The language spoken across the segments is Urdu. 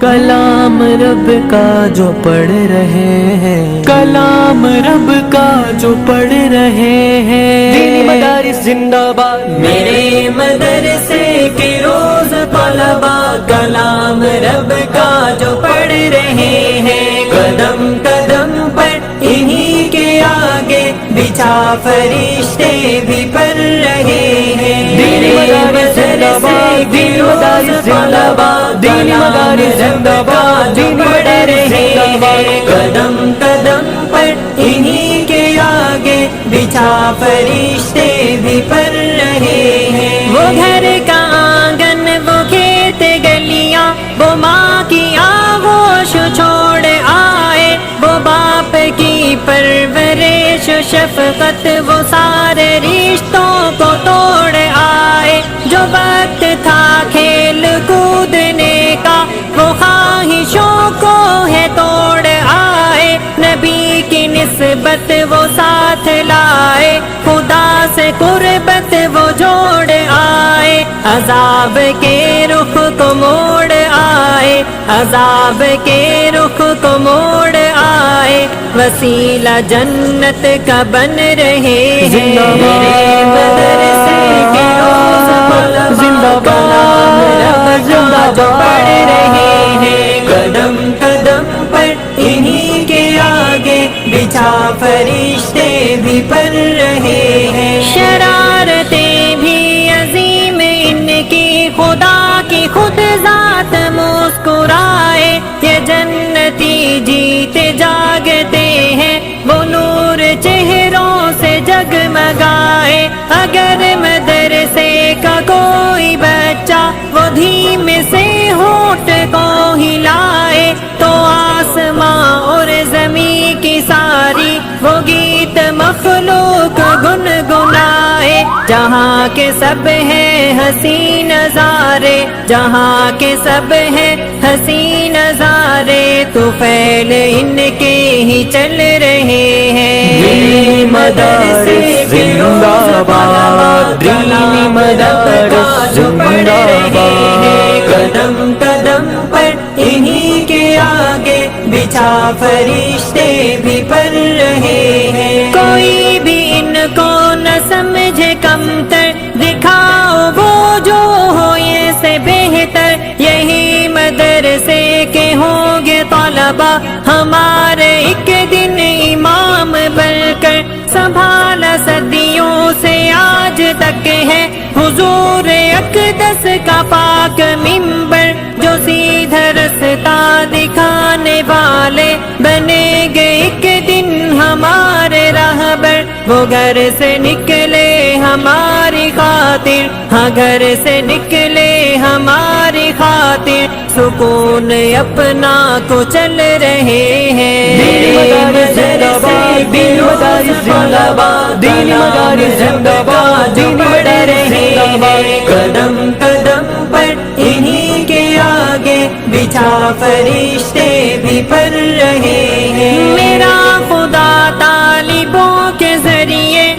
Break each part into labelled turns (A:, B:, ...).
A: کلام رب کا جو پڑھ رہے ہیں، کلام رب کا جو پڑھ رہے ہیں، دینی مدارس زندہ باد،
B: میرے مدرسے کے روز طلبا کلام رب کا جو پڑھ رہے ہیں، قدم قدم پر انہی کے آگے بچھا فرشتے بھی پڑھ رہے ہیں،
A: دینی مدارس زندہ باد، دینی مدارس زندہ باد، دینی مدارس زندہ باد، دینی مدارس زندہ باد،
B: قدم قدم پر انہی کے آگے بچھا فرشتے بھی پڑھ رہے ہیں، وہ گھر کا آنگن، وہ کھیت گلیاں، وہ ماں کی آغوش چھوڑ آئے، وہ باپ کی پرورش و شفقت، وہ سارے رشتوں کو توڑ آئے، جو وقت تھا کھیل کودنے کا وہ خواہشوں کو ہے توڑ آئے، نبی کی نسبت وہ ساتھ لائے، خدا سے قربت وہ جوڑ آئے، عذاب کے رخ کو موڑ آئے، عذاب کے رخ کو موڑ آئے، وسیلہ جنت کا بن رہے ہیں، میرے مدرسے کے روز طلبا کلام رب کا جو پڑھ رہے ہیں، قدم قدم پر انہی کے آگے بچھا فرشتے بھی پڑھ رہے ہیں، شرارتیں بھی عظیم ان کی، خدا کی خود ذات مسکرائے، یہ جنتی جیتے جاگتے ہیں، وہ نور چہروں سے جگمگائے، اگر مدرسے کا کوئی بچہ وہ دھیمے سے ہونٹ کو ہلائے، تو آسماں اور زمین کی ساری وہ گیت مخلوق گنگنائے، جہاں کے سب ہیں حسین نظارے، جہاں کے سب ہیں حسین نظارے، تو پھیل ان کے ہی چل رہے ہیں،
A: دینی مدارس زندہ باد، دینی مدارس زندہ باد،
B: قدم قدم پر انہی کے آگے بچھا فرشتے بھی پڑھ رہے ہیں، کوئی بھی ان کو نہ سمجھے کمتر، دکھاؤ وہ جو ہو یہ سے بہتر، یہی مدرسے کے ہوں گے طلبا ہمارے ایک دن امام بن کر، سنبھالا صدیوں سے آج تک ہے حضور اقدس کا پاک منبر، جو سیدھا رستہ دکھانے والے بنے گے ایک دن ہمارے راہبر، وہ گھر سے نکلے ہماری خاطر، ہاں گھر سے نکلے ہماری خاطر، سکون اپنا کو چل رہے ہیں،
A: دینی مدارس زندہ باد، دینی مدارس زندہ باد، دینی مدارس زندہ باد، دینی مدارس زندہ باد،
B: قدم قدم پر انہی کے آگے بچھا فرشتے بھی پڑھ رہے ہیں، میرا خدا طالبوں کے ذریعے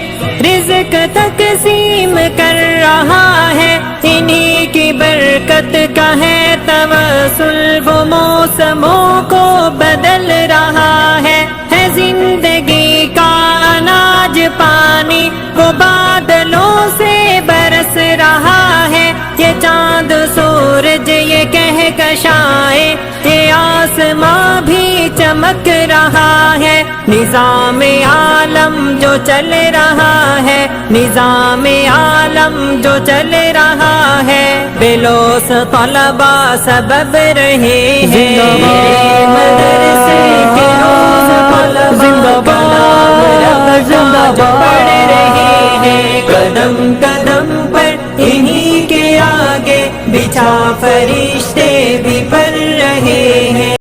B: رزق تقسیم کر رہا ہے، انہی کی برکت کا ہے توسل، وہ موسموں کو بدل رہا ہے زندگی کا اناج پانی، وہ بادلوں سے برس رہا ہے، یہ چاند سورج یہ کہکشائیں، یہ آسماں بھی چمک رہا ہے، نظام عالم جو چل رہا ہے، نظام عالم جو چل رہا ہے، بلوس طلبا سبب رہے ہیں، مدرسے کے روز طلبا کلام رب کا جو پڑھ رہے ہیں، قدم قدم